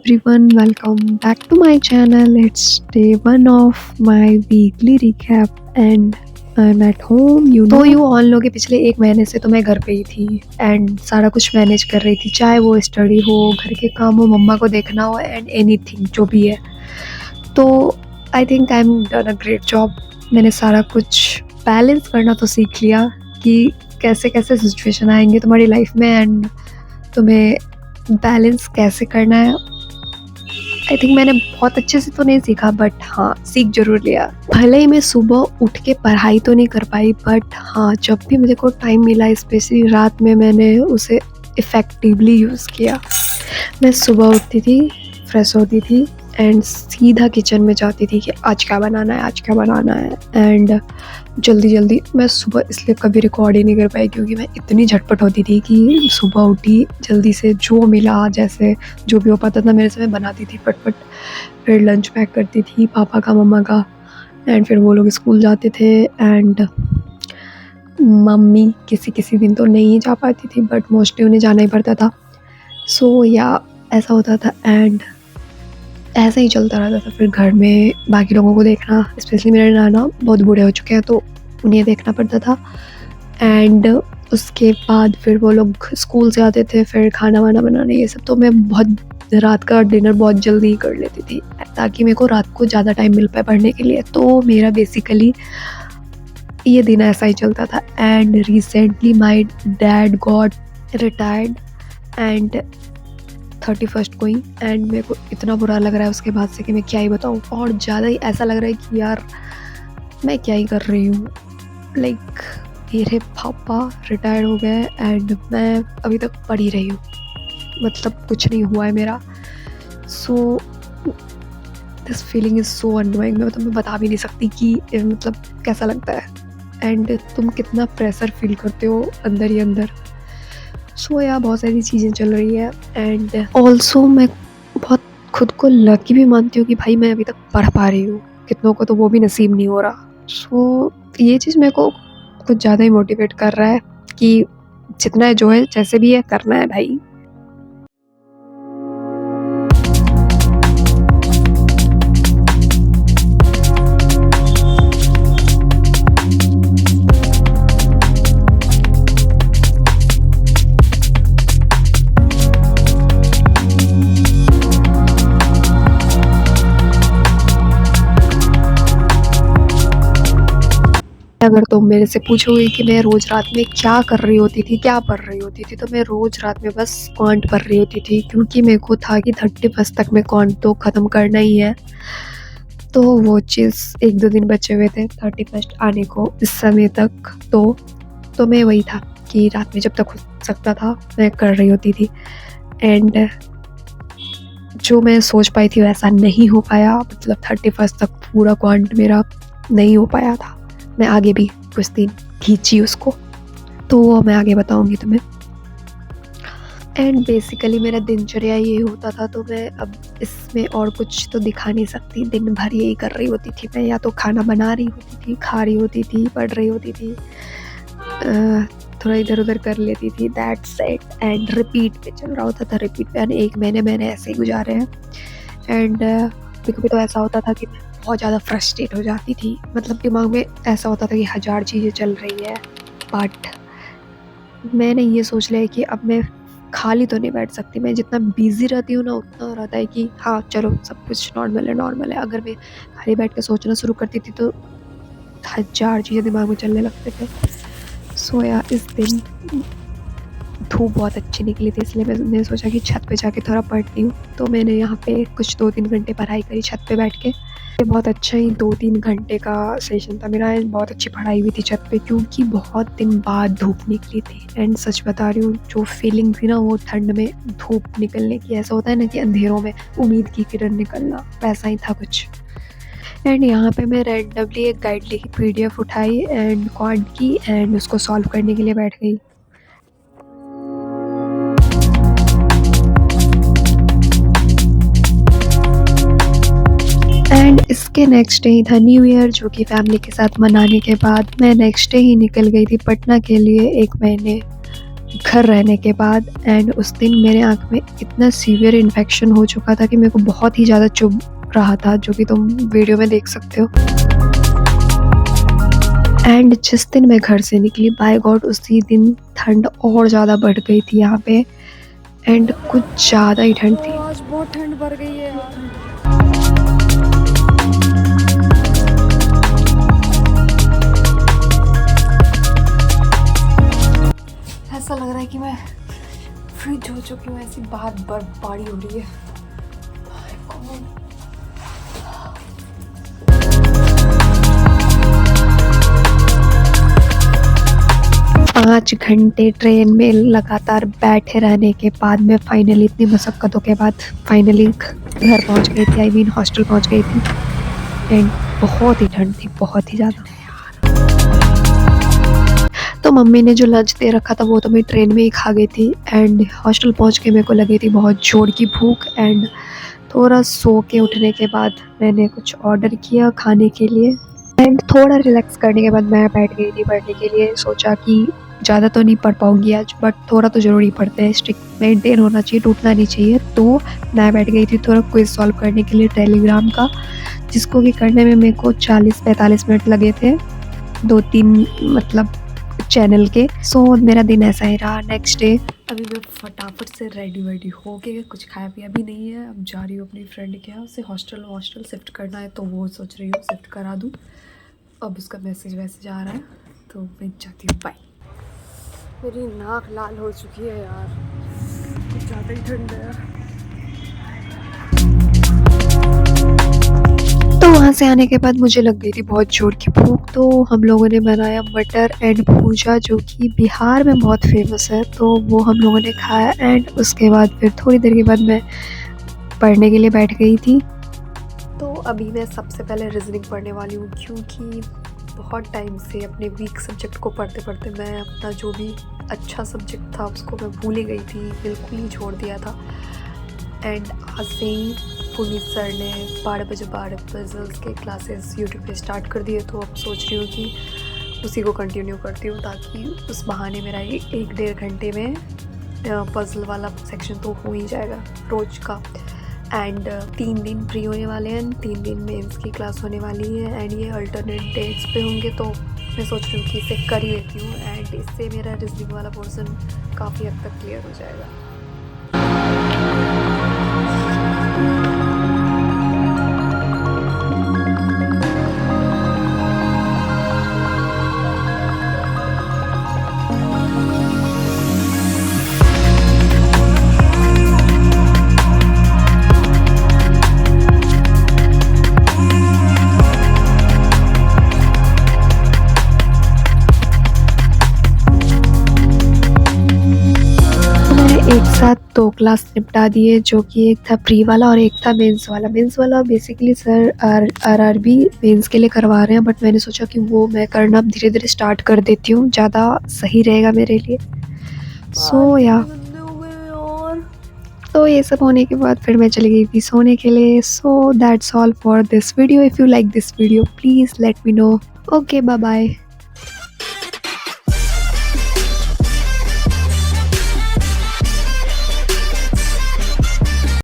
everyone, welcome back to my channel. It's day one of my weekly recap and I'm at home. तो you all know कि पिछले एक महीने से तो मैं घर पे ही थी एंड सारा कुछ मैनेज कर रही थी, चाहे वो स्टडी हो, घर के काम हो, मम्मा को देखना हो एंड एनीथिंग जो भी है। तो I think I am done a great job. मैंने सारा कुछ बैलेंस करना तो सीख लिया कि कैसे कैसे सिचुएशन आएंगे तुम्हारी लाइफ में एंड तुम्हें बैलेंस कैसे करना है। आई थिंक मैंने बहुत अच्छे से तो नहीं सीखा बट हाँ, सीख ज़रूर लिया। भले ही मैं सुबह उठ के पढ़ाई तो नहीं कर पाई बट हाँ, जब भी मुझे को टाइम मिला स्पेशली रात में, मैंने उसे इफ़ेक्टिवली यूज़ किया। मैं सुबह उठती थी, फ्रेश होती थी एंड सीधा किचन में जाती थी कि आज क्या बनाना है, आज क्या बनाना है। एंड जल्दी मैं सुबह इसलिए कभी रिकॉर्ड ही नहीं कर पाई क्योंकि मैं इतनी झटपट होती थी कि सुबह उठी, जल्दी से जो मिला, जैसे जो भी हो पाता था मेरे से मैं बनाती थी फटफट। फिर लंच पैक करती थी पापा का, मम्मा का एंड फिर वो लोग स्कूल जाते थे एंड मम्मी किसी दिन तो नहीं जा पाती थी बट मोस्टली उन्हें जाना ही पड़ता था। सो या ऐसा होता था एंड ऐसे ही चलता रहता था। फिर घर में बाकी लोगों को देखना, स्पेशली मेरे नाना बहुत बूढ़े हो चुके हैं तो उन्हें देखना पड़ता था एंड उसके बाद फिर वो लोग स्कूल से आते थे, फिर खाना वाना बनाना ये सब। तो मैं बहुत रात का डिनर बहुत जल्दी कर लेती थी ताकि मेरे को रात को ज़्यादा टाइम मिल पाए पढ़ने के लिए। तो मेरा बेसिकली ये दिन ऐसा ही चलता था and recently my dad got retired and 31st को ही एंड मेरे को इतना बुरा लग रहा है उसके बाद से कि मैं क्या ही बताऊँ। और ज़्यादा ही ऐसा लग रहा है कि यार मैं क्या ही कर रही हूँ। लाइक मेरे पापा रिटायर हो गए एंड मैं अभी तक पढ़ ही रही हूँ, मतलब कुछ नहीं हुआ है मेरा। So this feeling is so annoying. मैं बता भी नहीं सकती कि मतलब कैसा लगता है एंड तुम कितना प्रेशर फील करते हो अंदर ही अंदर। सो या बहुत सारी चीज़ें चल रही है एंड ऑल्सो मैं बहुत खुद को लकी भी मानती हूँ कि भाई मैं अभी तक पढ़ पा रही हूँ। कितनों को तो वो भी नसीब नहीं हो रहा। सो ये चीज़ मेरे को कुछ ज़्यादा ही मोटिवेट कर रहा है कि जितना है जो है जैसे भी है करना है भाई। अगर तुम मेरे से पूछोगे कि मैं रोज़ रात में क्या कर रही होती थी, क्या पढ़ रही होती थी, तो मैं रोज़ रात में बस क्वांट पढ़ रही होती थी क्योंकि मेरे को था कि 31st तक मैं क्वांट तो ख़त्म करना ही है। तो वो चीज़ 1-2 दिन बचे हुए थे 31st आने को इस समय तक। तो मैं वही था कि रात में जब तक हो सकता था मैं कर रही होती थी एंड जो मैं सोच पाई थी वैसा नहीं हो पाया। मतलब 31st तक पूरा क्वांट मेरा नहीं हो पाया था। मैं आगे भी कुछ दिन खींची उसको, तो वो मैं आगे बताऊंगी तुम्हें। एंड बेसिकली मेरा दिनचर्या ये होता था, तो मैं अब इसमें और कुछ तो दिखा नहीं सकती। दिन भर यही कर रही होती थी मैं, या तो खाना बना रही होती थी, खा रही होती थी, पढ़ रही होती थी, थोड़ा इधर उधर कर लेती थी, दैट्स इट। एंड रिपीट पे चल रहा होता था, रिपीट पे। यानी एक महीने मैंने ऐसे ही गुजारे हैं एंड कभी तो ऐसा होता था कि मैं बहुत ज़्यादा फ्रस्ट्रेट हो जाती थी। मतलब दिमाग में ऐसा होता था कि 1000 चीज़ें चल रही है बट मैंने ये सोच लिया कि अब मैं खाली तो नहीं बैठ सकती। मैं जितना बिज़ी रहती हूँ ना उतना रहता है कि हाँ चलो सब कुछ नॉर्मल है। अगर मैं खाली बैठ के सोचना शुरू करती थी तो 1000 चीज़ें दिमाग में चलने लगते थे। सो या इस दिन धूप बहुत अच्छी निकली थी इसलिए मैंने सोचा कि छत पे जाके थोड़ा पढ़ती हूँ। तो मैंने यहाँ पे कुछ 2-3 घंटे पढ़ाई करी छत पे बैठ के। ये बहुत अच्छा ही 2-3 घंटे का सेशन था मेरा एंड बहुत अच्छी पढ़ाई हुई थी छत पे क्योंकि बहुत दिन बाद धूप निकली थी। एंड सच बता रही हूँ, जो फीलिंग थी ना वो ठंड में धूप निकलने की, ऐसा होता है ना कि अंधेरों में उम्मीद की किरण निकलना, वैसा ही था कुछ। एंड यहाँ पे मैं रैंडमली एक गाइड लिखी PDF उठाई एंड क्वांट की एंड उसको सॉल्व करने के लिए बैठ गई। एंड इसके नेक्स्ट डे ही था न्यू ईयर, जो कि फैमिली के साथ मनाने के बाद मैं नेक्स्ट डे ही निकल गई थी पटना के लिए 1 महीने घर रहने के बाद। एंड उस दिन मेरे आँख में इतना सीवियर इन्फेक्शन हो चुका था कि मेरे को बहुत ही ज़्यादा चुभ रहा था, जो कि तुम वीडियो में देख सकते हो। एंड जिस दिन मैं घर से निकली, बाय गॉड उसी दिन ठंड और ज़्यादा बढ़ गई थी यहाँ पे, एंड कुछ ज़्यादा ही ठंड थी। आज बहुत ठंड बढ़ गई है यार। ऐसा लग रहा है कि मैं फ्रिज हो चुकी हूँ, ऐसी बात बर्फबारी हो रही है। 5 घंटे ट्रेन में लगातार बैठे रहने के बाद मैं फाइनली, इतनी मशक्क़तों के बाद फाइनली घर पहुंच गई थी, आई मीन हॉस्टल पहुंच गई थी। एंड बहुत ही ठंड थी, बहुत ही ज़्यादा। तो मम्मी ने जो लंच दे रखा था वो तो मैं ट्रेन में ही खा गई थी। एंड हॉस्टल पहुंच के मेरे को लगी थी बहुत जोर की भूख। एंड थोड़ा सो के उठने के बाद मैंने कुछ ऑर्डर किया खाने के लिए। एंड थोड़ा रिलैक्स करने के बाद मैं बैठ गई थी पढ़ने के लिए। सोचा कि ज़्यादा तो नहीं पढ़ पाऊँगी आज, बट थोड़ा तो ज़रूरी पढ़ते हैं, स्ट्रिक्ट मेंटेन होना चाहिए, टूटना नहीं चाहिए। तो मैं बैठ गई थी थोड़ा क्विज सॉल्व करने के लिए टेलीग्राम का, जिसको कि करने में मेरे को 40-45 मिनट लगे थे, 2-3 मतलब चैनल के। सो मेरा दिन ऐसा ही रहा। नेक्स्ट डे अभी मैं फटाफट से रेडी हो के, कुछ खाया पिया भी नहीं है, अब जा रही हूँ अपनी फ्रेंड के यहाँ। उसे हॉस्टल शिफ्ट करना है, तो वो सोच रही हूँ शिफ्ट करा दूँ। अब उसका मैसेज आ रहा है, तो मैं जाती हूँ। बाय। मेरी नाक लाल हो चुकी है यार, कुछ ज़्यादा ही ठंड है। तो वहाँ से आने के बाद मुझे लग गई थी बहुत जोर की भूख। तो हम लोगों ने बनाया मटर एंड भूजा, जो कि बिहार में बहुत फेमस है, तो वो हम लोगों ने खाया। एंड उसके बाद फिर थोड़ी देर के बाद मैं पढ़ने के लिए बैठ गई थी। तो अभी मैं सबसे पहले रीजनिंग पढ़ने वाली हूँ, क्योंकि बहुत टाइम से अपने वीक सब्जेक्ट को पढ़ते पढ़ते मैं अपना जो भी अच्छा सब्जेक्ट था उसको मैं भूल ही गई थी, बिल्कुल ही छोड़ दिया था। एंड आज से ही पुनीत सर ने 12 पजल्स के क्लासेस यूट्यूब पे स्टार्ट कर दिए, तो अब सोच रही हूँ कि उसी को कंटिन्यू करती हूँ, ताकि उस बहाने मेरा 1-1.5 घंटे में पजल वाला सेक्शन तो हो ही जाएगा रोज़ का। एंड 3 दिन फ्री होने वाले हैं, 3 दिन मेंस की क्लास होने वाली है। एंड ये अल्टरनेट डेट्स पे होंगे, तो मैं सोच रही हूँ कि इसे कर ही लेती हूँ। एंड इससे मेरा रीजनिंग वाला पोर्शन काफ़ी हद तक क्लियर हो जाएगा। एक साथ 2 क्लास निपटा दिए, जो कि एक था प्री वाला और एक था मेंस वाला। मेंस वाला बेसिकली सर आरआरबी मेंस के लिए करवा रहे हैं, बट मैंने सोचा कि वो मैं करना धीरे धीरे स्टार्ट कर देती हूँ, ज़्यादा सही रहेगा मेरे लिए। सो या तो ये सब होने के बाद फिर मैं चली गई थी सोने के लिए। So that's all for this video. If you like this video please let me know. Okay, bye bye.